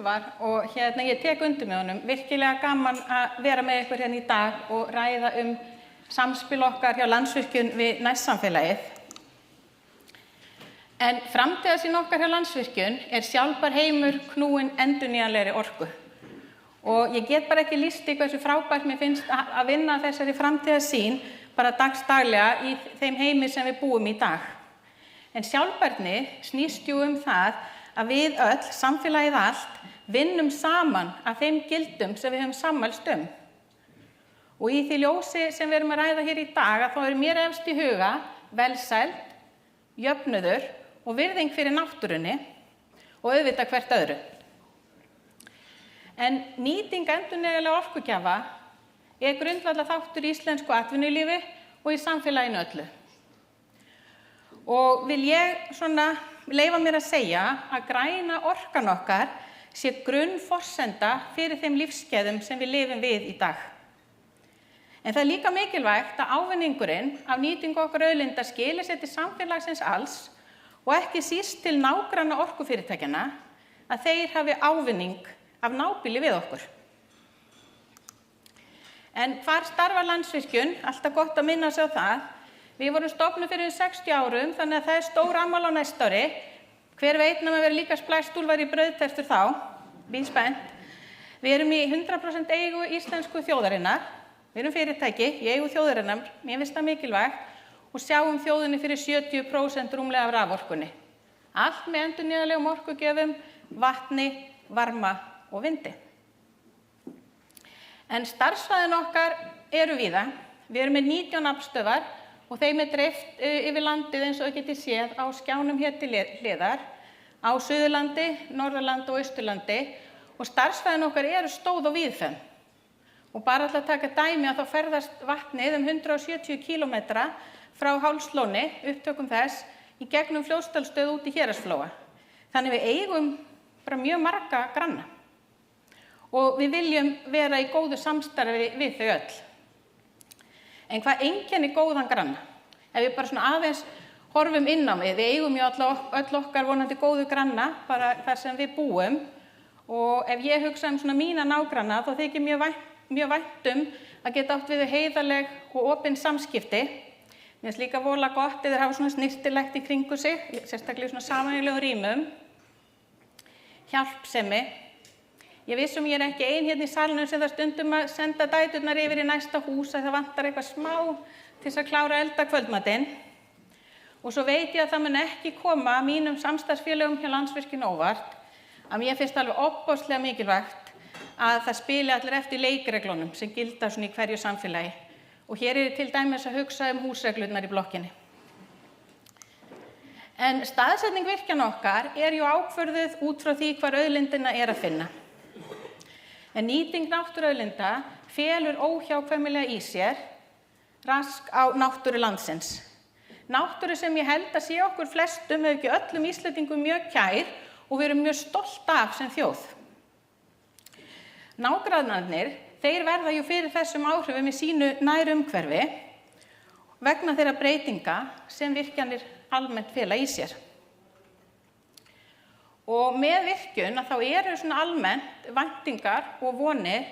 Úlfar og ég tek undir með honum. Virkilega gaman að vera með ykkur hérna í dag og ræða samspil okkar hjá Landsvirkjun við nærsamfélagið. En framtíðarsýn okkar hjá Landsvirkjun sjálfbær heimur knúinn endurnýjanlegri orku. Og ég get bara ekki lýst í hversu frábært mér finnst að vinna þessari framtíðarsýn bara dagsdaglega í þeim heimi sem við búum í dag. En sjálfbærni snýst jú það að við öll, samfélagið allt, vinnum saman af þeim gildum sem við höfum sammælst Og í því ljósi sem við erum að ræða hér í dag að þá mér efst í huga velsæld, jöfnuður og virðing fyrir náttúrunni og auðvitað hvert öðru. En nýting endurnýjanlegra orkugjafa grundvallarþáttur í íslensku atvinnulífi og í samfélaginu öllu. Og vil ég leyfa mér að segja að græna orkan okkar sé grunnforsenda fyrir þeim lífsgæðum sem við lifum við í dag. En það líka mikilvægt að ávinningurinn af nýtingu okkar auðlinda skili sér til samfélagsins alls og ekki síst til nágranna orkufyrirtækjanna að þeir hafi ávinning af nábýli við okkur. En hvar starfar Landsvirkjun? Alltaf gott að minna sig á það. Við vorum stofnuð fyrir 60 árum, þannig að það stór afmæli á næsta ári. Hver veit nema vera líka splæstúlfar í brauðtertur þá, bíð spennt. Við erum í 100% eigu íslensku þjóðarinnar. Við erum fyrirtæki í eigu þjóðarinnar, mér finnst það mikilvægt, og sjáum þjóðinni fyrir 70% rúmlega af raforkunni. Allt með endurnýjanlegum orkugjöfum, vatni, varma og vindi. En starfssvæðin okkar víða. Við erum með 19 aflstöðvar og þeim dreift yfir landið eins og getið séð á skjánum hér til hliðar, á Suðurlandi, Norðurlandi og Austurlandi og starfssvæðin okkar stóð og víðfeðm. Og bara að taka dæmi að þá ferðast vatnið 170 km frá Hálslóni, upptökum þess, í gegnum Fljótsdalsstöð út í Héraðsflóa. Þannig við eigum bara mjög marga granna. Og við viljum vera í góðu samstarfi við þau öll. En hvað einkennir góðan granna? Ef við bara aðeins horfum inn á við eigum ju öll okkar vonandi góðu granna, bara þar sem við búum. Og ef ég hugsa mína nágranna, þá þykir mjög vænt að geta átt við heiðarleg og opin samskipti. Mér finnst líka voðalega gott ef þeir hafa snyrtilegt í kringu sig, sérstaklega í sameiginlegum rýmum. Hjálpsemi. Ég vissum ég ekki ein hérna í salnum sem það stundum að senda dæturnar yfir í næsta hús að það vantar eitthvað smá til að klára elda kvöldmatinn. Og svo veit ég að það mun ekki koma mínum samstarfsfélögum hjá Landsvirkjun óvart að mér finnst alveg ofboðslega mikilvægt að það spili allir eftir leikreglunum sem gilda í hverju samfélagi. Og hér til dæmis að hugsa húsreglurnar í blokkinni. En staðsetning virkjana okkar jú ákvörðuð út frá því hvar auðlindina að finna. En nýting náttúruauðlinda felur óhjákvæmilega í sér rask á náttúru landsins. Náttúru sem ég held að sé okkur flestum, ef ekki öllum Íslendingum mjög kær og við erum mjög stolt af sem þjóð. Nágrannarnir, þeir verða ju fyrir þessum áhrifum í sínu nærumhverfi vegna þeirra breytinga sem virkjanir almennt fela í sér. Og með virkjun þá eru almennt væntingar og vonir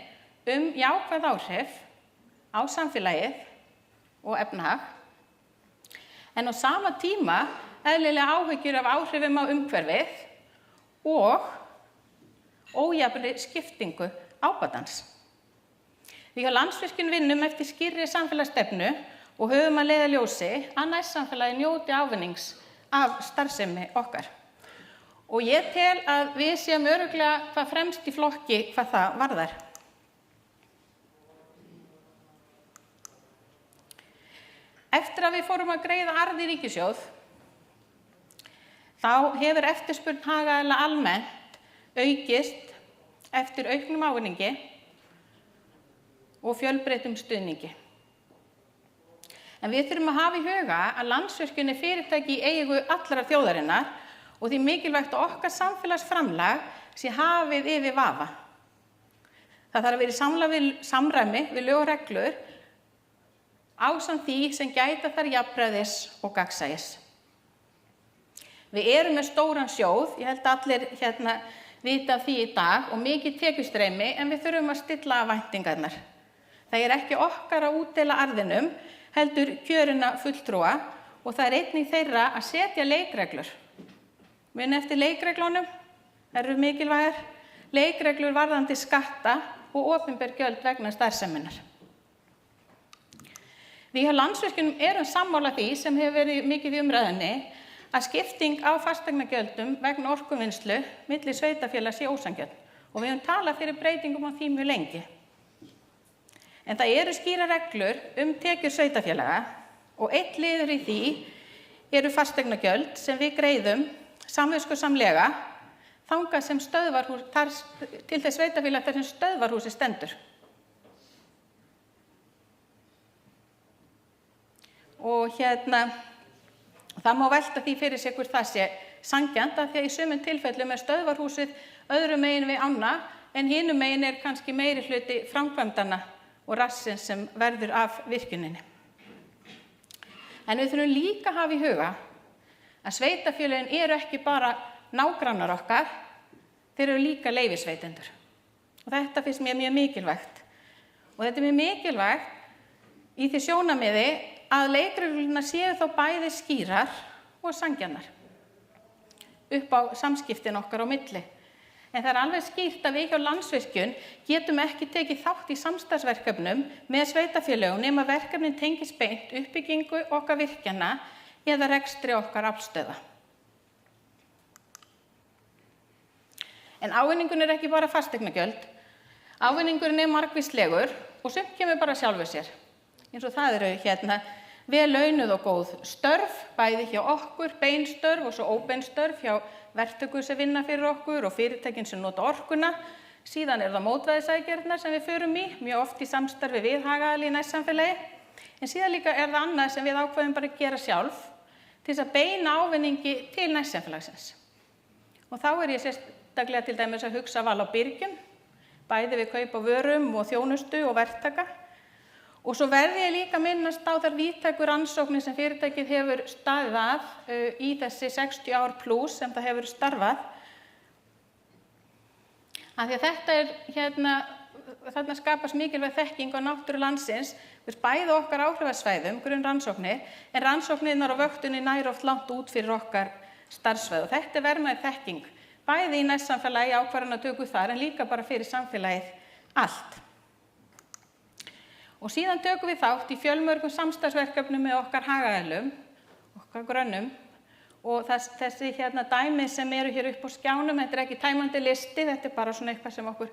jákvæð áhrif á samfélagið og efnahag. En á sama tíma eðlilega áhyggjur af áhrifum á umhverfið og ójafnri skiptingu ábatans. Við hjá Landsvirkjun vinnum eftir skýrri samfélagsstefnu og höfum að leiðarljósi að nærsamfélagið njóti ávinnings af starfsemi okkar. Og ég tel að við séum örugglega hvað fremst í flokki hvað það varðar. Eftir að við fórum að greiða arð í ríkissjóð, þá hefur eftirspurn hagaðila almennt aukist eftir auknum ávinningi og fjölbreyttum stuðningi. En við þurfum að hafa í huga að Landsvirkjun fyrirtæki í eigu allrar þjóðarinnar og því mikilvægt að okkar samfélagsframlag sé hafið yfir vafa. Það þarf að vera í samræmi við lög og reglur ásamt því sem gæta þar jafnræðis og gagnsæis. Við erum með stóran sjóð, ég held að allir vita af því í dag og mikið tekjustreymi en við þurfum að stilla af væntingarnar. Það er ekki okkar að útdeila arðinum, heldur kjörinna fulltrúa og það er einnig þeirra að setja leikreglur. Muni eftir leikreglunum, eru mikilvægar, leikreglur varðandi skatta og opinber gjöld vegna starfseminnar. Við hjá Landsvirkjun erum sammála því sem hefur verið mikið í umræðunni að skipting á fasteignagjöldum vegna orkuvinnslu milli sveitarfélaga sé ósanngjörn og við höfum talað fyrir breytingum á því mjög lengi. En það eru skýrar reglur tekjur sveitarfélaga og einn liður í því eru fasteignagjöld sem við greiðum samviskusamlega þangað sem stöðvarhús, til þess sveitarfélag þar sem stöðvarhúsi stendur. Og það má velta því fyrir sig hvort það sé sanngjarnt af því að í sumum tilfellum stöðvarhúsið öðrum megin við ána en hinum megin kannski meiri hluti framkvæmdanna og rassins sem verður af virkjuninni. En við þurfum líka að hafa í huga að sveitarfélögin eru ekki bara nágrannar okkar, þeir eru líka leyfisveitendur. Og þetta finnst mér mjög mikilvægt. Og þetta er mjög mikilvægt í því sjónarmiði að leikreglurnar séu þá bæði skýrar og sanngjarnar upp á samskiptin okkar á milli. En það er alveg skýrt að við hjá Landsvirkjun getum ekki tekið þátt í samstarfsverkefnum með sveitarfélögum nema verkefnin tengist beint uppbyggingu okkar virkjana eða rekstri okkar aflstöðva. En ávinningun ekki bara fasteignagjöld, ávinningurinn margvíslegur og sumt kemur bara sjálfu sér. Eins og það eru vel launuð og góð störf, bæði hjá okkur, bein störf og svo óbein störf hjá verktökum sem vinna fyrir okkur og fyrirtækin sem nota orkuna. Síðan það mótvægisaðgerðirnar sem við förum í, mjög oft í samstarfi við hagaðila í nærsamfélagi. En síðan líka það annað sem við ákveðum bara að gera sjálf til þess að beina ávinningi til nærsamfélagsins. Og þá ég sérstaklega til dæmis að hugsa val á byrgjum, bæði við kaup á vörum og þjónustu og verktaka. Og svo verði ég líka minnast á þær víðtæku rannsóknir sem fyrirtækið hefur staðið að í þessi 60 ár plus sem það hefur starfað. Af því að þetta þarna skapast mikilvæg þekking á náttúru landsins, bæði okkar áhrifasvæðum, grunnrannsóknir, en rannsóknirnar og vöktunni nær oft langt út fyrir okkar starfsvæð. Og þetta verðmæð þekking, bæði í nærsamfélagi ákvarðanatöku þar, en líka bara fyrir samfélagið allt. Og síðan tökum við þátt í fjölmörgum samstarfsverkefnum með okkar hagaðilum, okkar grönnum og þessi dæmi sem eru hér upp á skjánum, þetta ekki tæmandi listi, þetta bara svona eitthvað sem okkur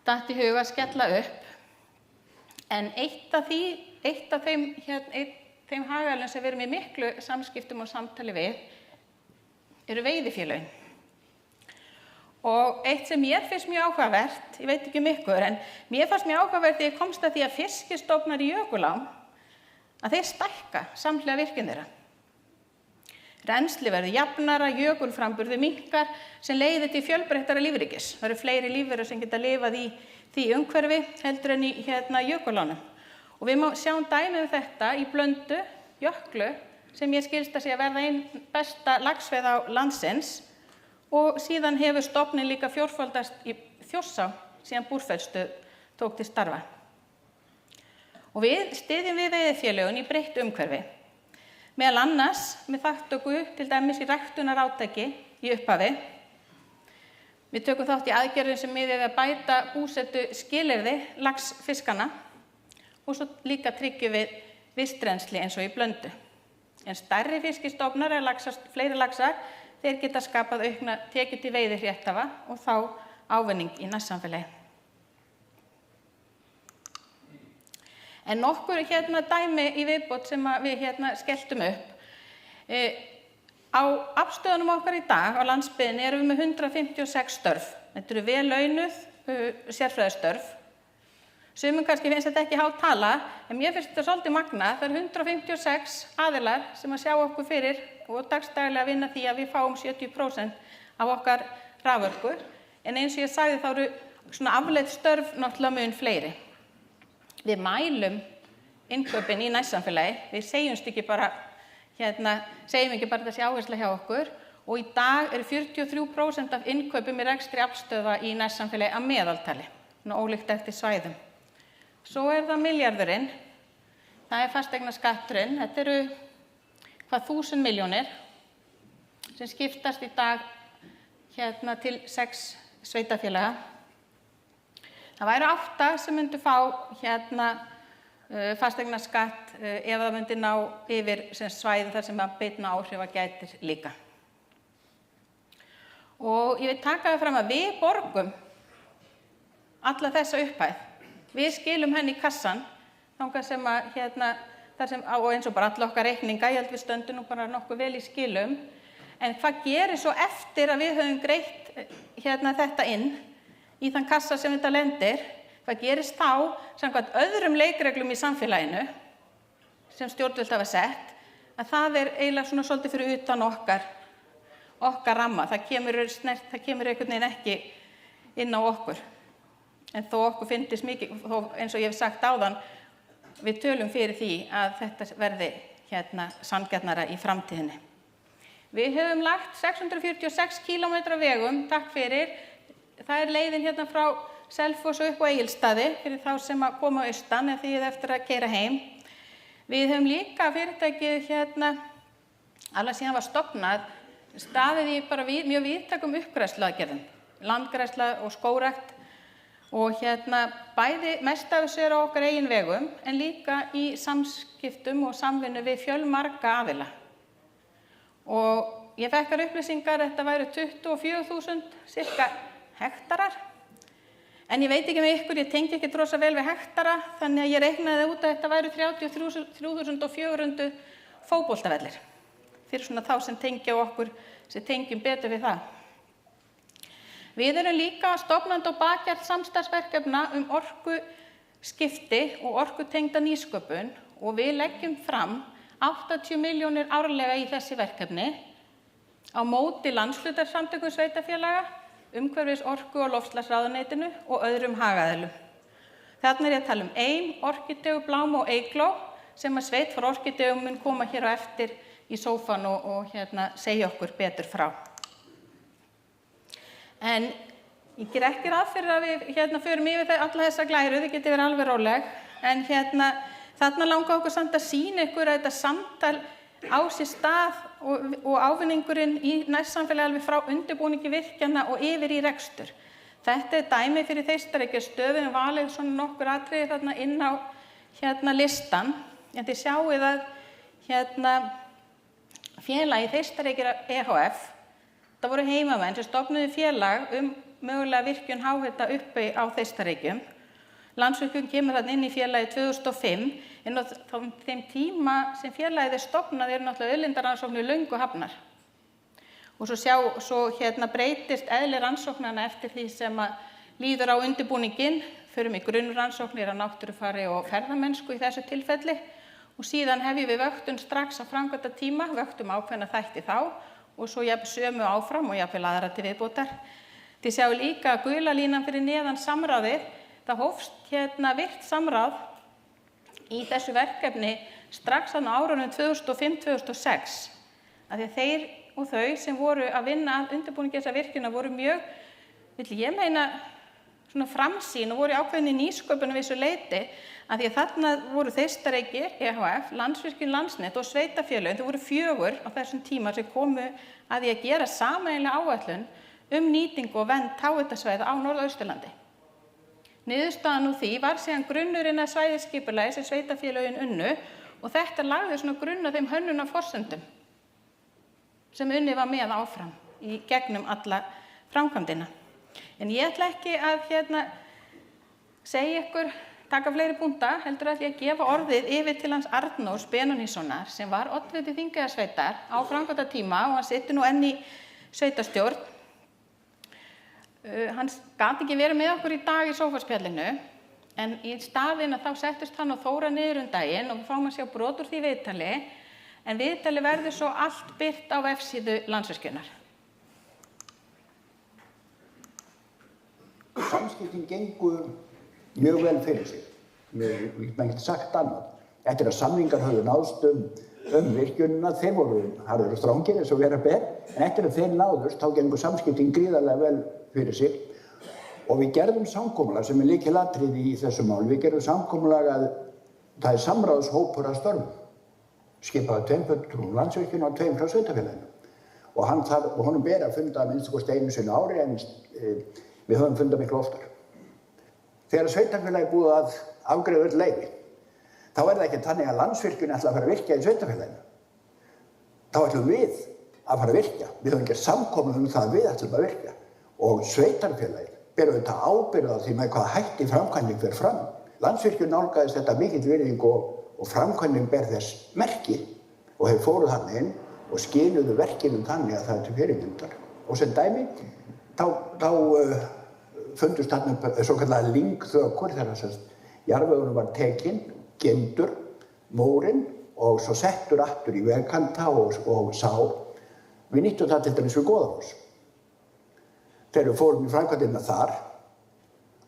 datt í huga að skella upp. En eitt af þeim hagaðilum sem við erum í miklu samskiptum og samtali við eru veiðifélögin. Og eitt sem mér finnst mjög áhugavert, ég veit ekki ykkur, en mér fannst mjög áhugavert þegar ég komst að því að fiskistofnar í jökulám, að þeir stækka samhliða virkjun þeirra. Rennsli verður jafnara, jökulframburður minnkar sem leiðir til fjölbreyttara lífríkis. Það eru fleiri lífverur sem geta lifað í því umhverfi heldur en í jökulánum. Og við má sjá dæmi þetta í Blöndu, Jöklu, sem ég skilst að sé að verða ein besta laxveiða á landsins. Og síðan hefur stofninn líka fjórfaldast í Þjórsá síðan Búrfellsstöð tók til starfa. Og við styðjum við veiðifélögin í breyttu umhverfi. Meðal annars með þátttöku til dæmis í ræktunarátaki í upphafi. Við tökum þátt í aðgerðum sem miðað við að bæta búsetu skilyrði laxfiskana og svo líka tryggjum við vistrennsli eins og í Blöndu. En stærri fiskistofnar fleiri laxar, þeir geta skapað aukna tekjur til veiðirétthafa og þá ávinning í nærsamfélagi. En nokkur dæmi í viðbót sem við skelltum upp. Á afstöðunum okkar í dag á landsbyggðinni erum við með 156 störf. Þetta eru vel launuð sérfræðistörf. Sumum kannski finnst þetta ekki há tala, en mér finnst þetta svolítið magnað. Það eru 156 aðilar sem að sjá okkur fyrir og dagsdaglega vinna því að við fáum 70% af okkar raforku. En eins og ég sagði þá eru svona afleidd störf náttúrulega mun fleiri. Við mælum innkaupin í nærsamfélagi, við segjum ekki bara þessi áhersla hjá okkur og í dag eru 43% af innkaupum í rekstri aflstöðva í nærsamfélagi að meðaltali, ólíkt eftir svæðum. Svo það milljarðurinn, það fasteignaskatturinn, þetta eru hvað 1000 milljónir sem skiptast í dag til 6 sveitarfélaga. Það væru 8 sem myndu fá fasteignaskatt ef það myndi ná yfir svæði þar sem að beinna áhrifa gætir líka. Og ég vil taka það fram að við borgum alla þessa upphæð. Við skilum henni í kassan, þangað sem og eins og bara alla okkar reikninga, ég held við stöndum nú bara nokkuð vel í skilum. En hvað gerir svo eftir að við höfum greitt þetta inn í þann kassa sem þetta lendir? Hvað gerist þá samkvæmt öðrum leikreglum í samfélaginu sem stjórnvöld hafa sett, að það eiginlega svona svolítið fyrir utan okkar ramma. Það kemur einhvern veginn ekki inn á okkur. En þó okkur fyndist mikið, eins og ég hef sagt áðan, við tölum fyrir því að þetta verði sanngjarnara í framtíðinni. Við höfum lagt 646 km vegum, takk fyrir. Það leiðin frá Selfoss upp á Egilsstaði fyrir þá sem að koma austan en því eftir að keyra heim. Við höfum líka fyrirtækið alveg síðan var stofnað, staðið í bara mjög víðtækum uppgræðsluaðgerðum, landgræðsla og skógrækt og bæði mest af þessu á okkar eigin vegum en líka í samskiptum og samvinnu við fjölmarga aðila. Og ég fékk upplýsingar að þetta væru 24.000 cirka hektarar. En ég veit ekki með ykkur, ég tengi ekki rosa vel við hektara, þannig að ég reiknaði út að þetta væru 33.400 fótboltavellir. Fyrir svona þá sem tengja okkur, sem tengjum betur við það. Við erum líka stofnandi og bakhjarl samstarfsverkefna orkuskipti og orkutengda nýsköpun og við leggjum fram 80 milljónir árlega í þessi verkefni á móti landshlutasamtökum sveitarfélaga, umhverfis orku- og loftslagsráðuneytinu og öðrum hagaðilum. Þarna ég að tala EIM, Orkídeu, Blám og Eygló sem að sveit for Orkídeu mun koma hér á eftir í sófan og segja okkur betur frá. En ég ger ekki ráð fyrir að við förum yfir alla þessa glæru, þið getið verið alveg róleg, en þarna langar okkur samt að sýna ykkur að þetta samtal á sér stað og ávinningurinn í nærsamfélagi alveg frá undirbúningi virkjana og yfir í rekstur. Þetta dæmi fyrir Þeistareykja stöðum valið svona nokkur atriði þarna inn á listan. En þið sjáið að félagi Þeistareykja EHF, það voru heimamenn sem stofnuðu félag mögulega virkjun háhita uppi á Þeistareykjum. Landsvirkjun kemur þarna inn í félagi 2005, en á þeim tíma sem félagið stofnað náttúrulega auðlindarannsóknir löngu hafnar. Og svo breytist eðli rannsóknanna eftir því sem líður á undirbúninginn, förum í grunnrannsóknir á náttúrufari og ferðamennsku í þessu tilfelli, og síðan hefjum við vöktun strax á framkvæmdatíma, vöktum ákveðna þætti þá, og svo sömu áfram og jafnvel aðra til viðbótar. Þið sjáu líka að gula línan fyrir neðan samráðið, það hófst virkt samráð í þessu verkefni strax á árunum 2005-2006. Af því að þeir og þau sem voru að vinna að undirbúningi þessa virkjuna voru mjög, vill ég meina, svona framsýn og voru ákveðin í nýsköpun við þessu leyti, af því að þarna voru Þeistareykir, EHF, Landsvirkjun, Landsnet og sveitarfélögin, þau voru 4 á þessum tíma sem komu að því að gera sameiginlega áætlun nýtingu og vernd háhitasvæða á Norðausturlandi. Niðurstaðan úr því var síðan grunnurinn að svæðisskipulagi sem sveitarfélögin unnu og þetta lagði svona grunn að þeim hönnunarforsendum sem unnið var með áfram í gegnum alla framkvæmdina. En ég ætla ekki að segja ykkur, taka fleiri punkta, heldur ætla ég að gefa orðið yfir til hans Arnórs Benónýssonar sem var oddviti Þingeyjarsveitar á framkvæmdatíma og hann situr nú enn í sveitarstjórn. Hann gat ekki verið með okkur í dag í sófaspjallinu, en í staðinn að þá settust hann og Þóra niður daginn og við fáum að sjá brot úr því viðtali, en viðtali verður svo allt birt á vefsíðu Landsvirkjunar. Samskiptin gengu mjög vel fyrir sig. Við getum ekki sagt annað. Eftir að samningar höfðu náðst virkjunina, þeir voru harðir og strangir eins og vera ber, en eftir að þeir náðust, þá gengur samskiptin gríðarlega vel fyrir sig og við gerðum samkomulag sem lykilatriði í þessu máli. Við gerðum samkomulag að það samráðshópur að störfum, skipaði 2 fulltrúum Landsvirkjunar og 2 frá sveitarfélaginu. Og honum ber að funda að minnsta kosti einu sinni á ári, en við höfum fundað miklu oftar. Þegar sveitarfélagi búið að afgreiða öll leyfi, þá það ekki þannig að Landsvirkjun ætla að fara að virkja í sveitarfélaginu. Þá ætlum við að fara að virkja. Við höfum gert samkomulag það að við ætlum að virkja. Og sveitarfélagið ber auðvitað ábyrgð á því með hvaða hætti framkvæmdin fer fram. Landsvirkjun nálgaðist þetta mikill virðing og framkvæmdin ber þess merki og þeir fóru þarna inn og skiluðu verkinu þannig að það til fyrirmyndar. Og sem dæmi, þá fundust þarna svokallaðar lyngþökur þegar jarðvegurinn var tekinn, geymdur, mórinn og svo settur aftur í vegkanta og sá. Við nýttum það til dæmis við Goðafoss. Þegar við fórum í framkvæmdina þar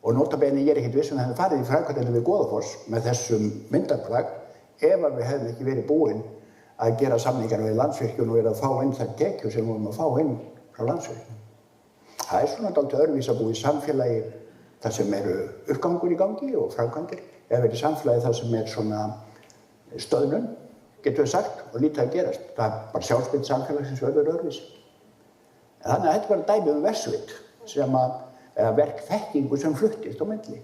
og nota bene ég ekkert viss að það farið í framkvæmdina við Goðafoss með þessum myndarplagg ef að við hefðum ekki verið búin að gera samningar við Landsvirkjun og verið að fá inn þær tekjur sem við vorum að fá inn frá Landsvirkjun. Það svona dálítið öðruvísi að búa í samfélagi þar sem eru uppgangur í gangi og framkvæmdir, eða verið samfélagi þar sem svona stöðnun, getur við sagt, og lítið að gerast. Það bara sjálfsmynd samfélagsins verður öðruvísi. En þannig að þetta var dæmi verksvit sem eða verkþekkingu sem fluttist á milli.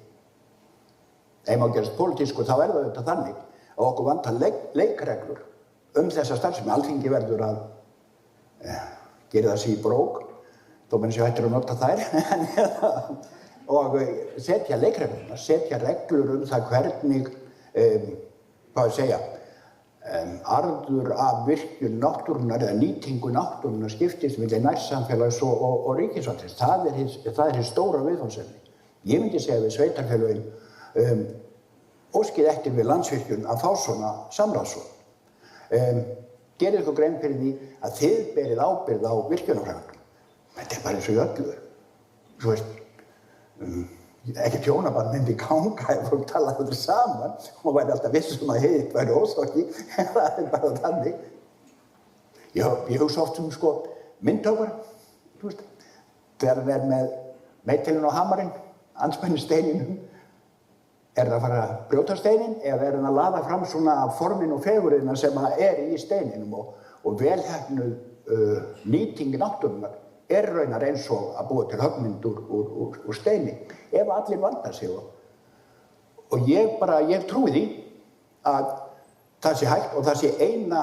Ef maður gerast pólitískur þá það þetta þannig að okkur vantar leikreglur þessa starfsemi. Alþingi verður að gera það sig í brók, þó menn séu hættir að nota þær, og setja leikreglurnar, setja reglur það hvernig, arður af virkjun náttúrunnar eða nýtingu náttúrunnar skiptist milli nærsamfélags og ríkisvaldsins. Það er hið stóra viðfangsefni. Ég myndi segja við sveitarfélögin óskið eftir við Landsvirkjun að fá svona samráðsfólk. Gerið ykkur grein fyrir því að þið berið ábyrgð á virkjunarframkvæmdum. Þetta bara eins og í öllu. Svo ekki hjónaband myndi ganga ef fólk talaði þetta saman og væri alltaf vissum að hitt væri óþokki, en það er bara þannig. Ég hugsa oft myndtókar, þegar hann með meittilinn og hamarinn, andspænis steininum, það að fara að brjóta steinin eða hann að laða fram svona formin og fegurðina sem í steininum og velheppnuð nýting náttúrunnar raunar eins og að búa til höggmynd úr steini ef allir vanda sig og ég trúi því að það sé hægt og það sé eina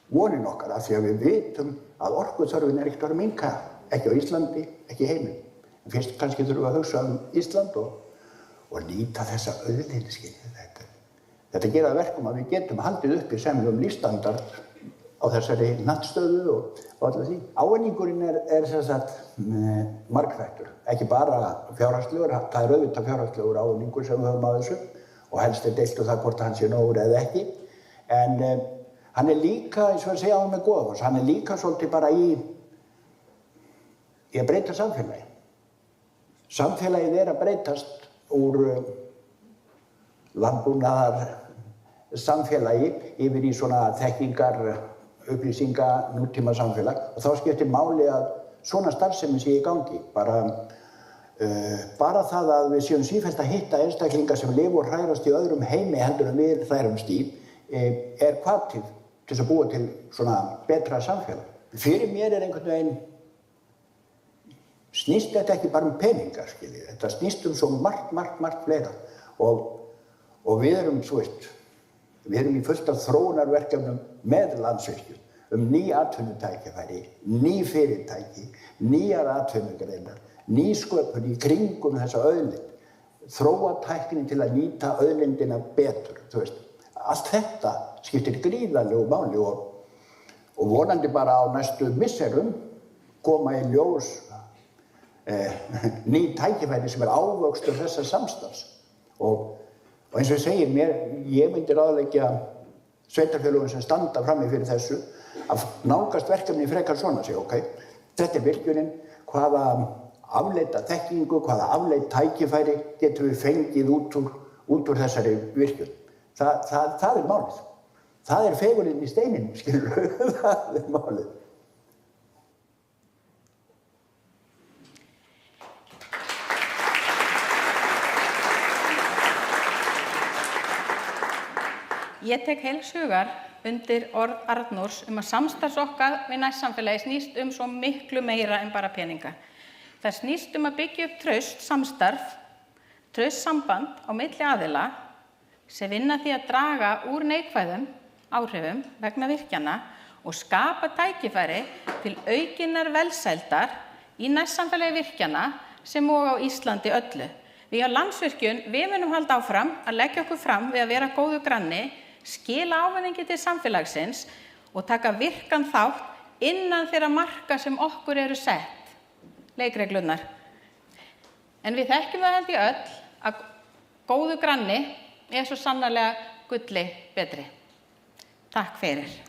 vonin okkar af því að við vitum að orkuþörfin ekkert að minnka, ekki á Íslandi, ekki í heiminum. En fyrst kannski þurfum við að hugsa Ísland og nýta þessa auðlind, Þetta gerir að verkum að við getum haldið uppi sem lífsstandard á þessari nattstöðu og allir því. Ávinningurinn sem sagt margþættur, ekki bara fjárhagslegur, það auðvitað fjárhagslegur ávinningur sem við höfum á þessu og helst deilt það hvort hann sé nógur eða ekki. En hann líka, eins og að segja á með Goðafoss, hann líka svolítið bara í að breyta samfélagi. Samfélagið að breytast úr landbúnaðar samfélagi yfir í svona þekkingar, upplýsinga, nútíma samfélag og þá skiptir máli að svona starfsemi sé í gangi. Bara það að við séum sífellt að hitta einstaklingar sem lifa og hrærast í öðrum heimi heldur en við hræramst í hvati til að búa til svona betra samfélag. Fyrir mér einhvern veginn snýst þetta ekki bara peningar, þetta snýst svo margt fleira og við erum í fullt af þróunarverkefnum með Landsvirkjun ný atvinnutækifæri, ný fyrirtæki, nýjar atvinnugreinar, nýsköpun í kringum þessa auðlind, þróa tækni til að nýta auðlindina betur. Allt þetta skiptir gríðarlegu máli og vonandi bara á næstu misserum koma í ljós ný tækifæri sem ávöxtur þessa samstarfs. Og eins og ég segi, ég myndi ráðleggja sveitarfélögum sem standa frammi fyrir þessu að nálgast verkefni frekar svona sig, þetta virkjunin, hvaða afleita þekkingu, hvaða afleit tækifæri getum við fengið út úr þessari virkjun. Það málið. Það fegurðin í steininum, skilurðu, það málið. Ég tek heils hugar undir orð Arnórs að samstarfs okkar við nærsamfélagi snýst svo miklu meira en bara peninga. Það snýst að byggja upp traust samstarf, traust samband á milli aðila sem vinna því að draga úr neikvæðum áhrifum vegna virkjana og skapa tækifæri til aukinnar velsældar í nærsamfélagi virkjana sem og á Íslandi öllu. Við á Landsvirkjun, við munum halda áfram að leggja okkur fram við að vera góður granni, skila ávinningi til samfélagsins og taka virkan þátt innan þeirra marka sem okkur eru sett, leikreglurnar. En við þekkjum það held ég öll að góður granni svo sannarlega gulli betri. Takk fyrir.